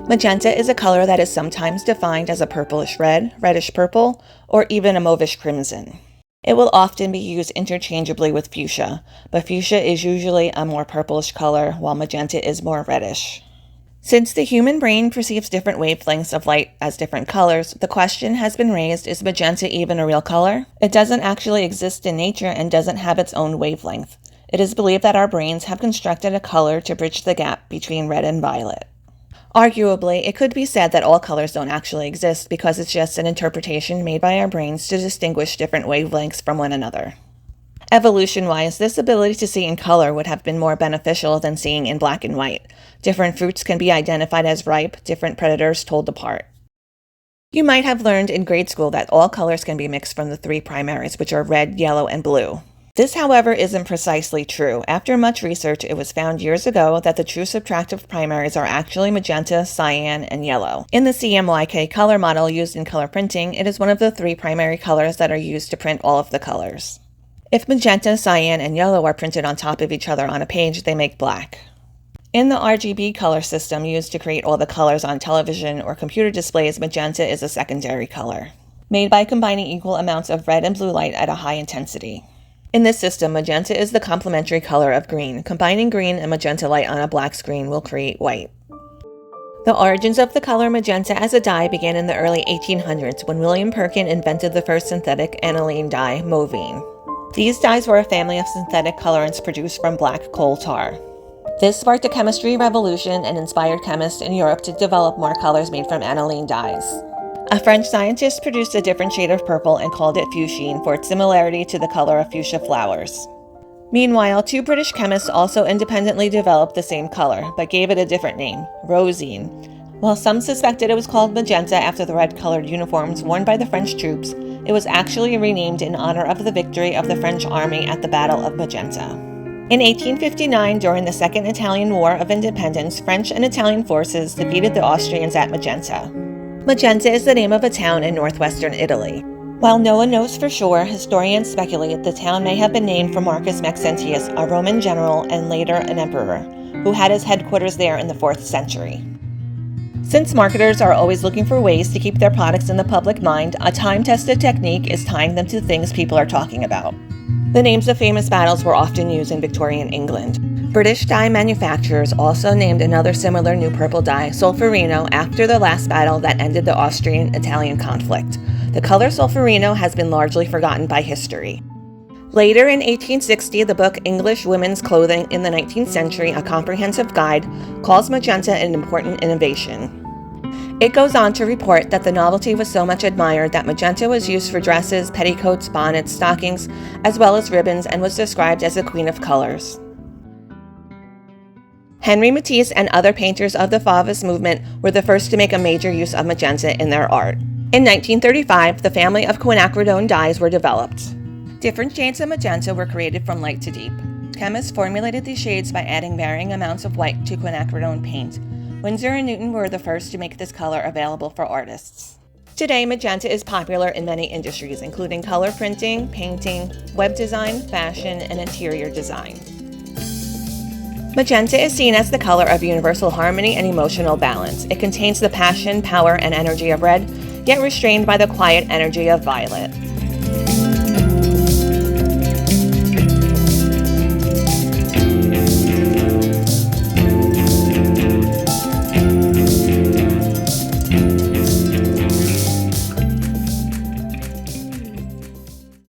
Magenta is a color that is sometimes defined as a purplish red, reddish purple, or even a mauvish crimson. It will often be used interchangeably with fuchsia, but fuchsia is usually a more purplish color, while magenta is more reddish. Since the human brain perceives different wavelengths of light as different colors, the question has been raised, is magenta even a real color? It doesn't actually exist in nature and doesn't have its own wavelength. It is believed that our brains have constructed a color to bridge the gap between red and violet. Arguably, it could be said that all colors don't actually exist because it's just an interpretation made by our brains to distinguish different wavelengths from one another. Evolution-wise, this ability to see in color would have been more beneficial than seeing in black and white. Different fruits can be identified as ripe, different predators told apart. You might have learned in grade school that all colors can be mixed from the three primaries, which are red, yellow, and blue. This, however, isn't precisely true. After much research, it was found years ago that the true subtractive primaries are actually magenta, cyan, and yellow. In the CMYK color model used in color printing, it is one of the three primary colors that are used to print all of the colors. If magenta, cyan, and yellow are printed on top of each other on a page, they make black. In the RGB color system used to create all the colors on television or computer displays, magenta is a secondary color, made by combining equal amounts of red and blue light at a high intensity. In this system, magenta is the complementary color of green. Combining green and magenta light on a black screen will create white. The origins of the color magenta as a dye began in the early 1800s when William Perkin invented the first synthetic aniline dye, Movine. These dyes were a family of synthetic colorants produced from black coal tar. This sparked a chemistry revolution and inspired chemists in Europe to develop more colors made from aniline dyes. A French scientist produced a different shade of purple and called it fuchsine for its similarity to the color of fuchsia flowers. Meanwhile, two British chemists also independently developed the same color, but gave it a different name, rosine. While some suspected it was called magenta after the red-colored uniforms worn by the French troops, it was actually renamed in honor of the victory of the French army at the Battle of Magenta. In 1859, during the Second Italian War of Independence, French and Italian forces defeated the Austrians at Magenta. Magenta is the name of a town in northwestern Italy. While no one knows for sure, historians speculate the town may have been named for Marcus Maxentius, a Roman general and later an emperor, who had his headquarters there in the 4th century. Since marketers are always looking for ways to keep their products in the public mind, a time-tested technique is tying them to things people are talking about. The names of famous battles were often used in Victorian England. British dye manufacturers also named another similar new purple dye, Solferino, after the last battle that ended the Austrian-Italian conflict. The color Solferino has been largely forgotten by history. Later in 1860, the book English Women's Clothing in the 19th Century, a comprehensive guide, calls magenta an important innovation. It goes on to report that the novelty was so much admired that magenta was used for dresses, petticoats, bonnets, stockings, as well as ribbons, and was described as the queen of colors. Henri Matisse and other painters of the Fauvist movement were the first to make a major use of magenta in their art. In 1935, the family of quinacridone dyes were developed. Different shades of magenta were created from light to deep. Chemists formulated these shades by adding varying amounts of white to quinacridone paint. Winsor and Newton were the first to make this color available for artists. Today, magenta is popular in many industries, including color printing, painting, web design, fashion, and interior design. Magenta is seen as the color of universal harmony and emotional balance. It contains the passion, power, and energy of red, yet restrained by the quiet energy of violet.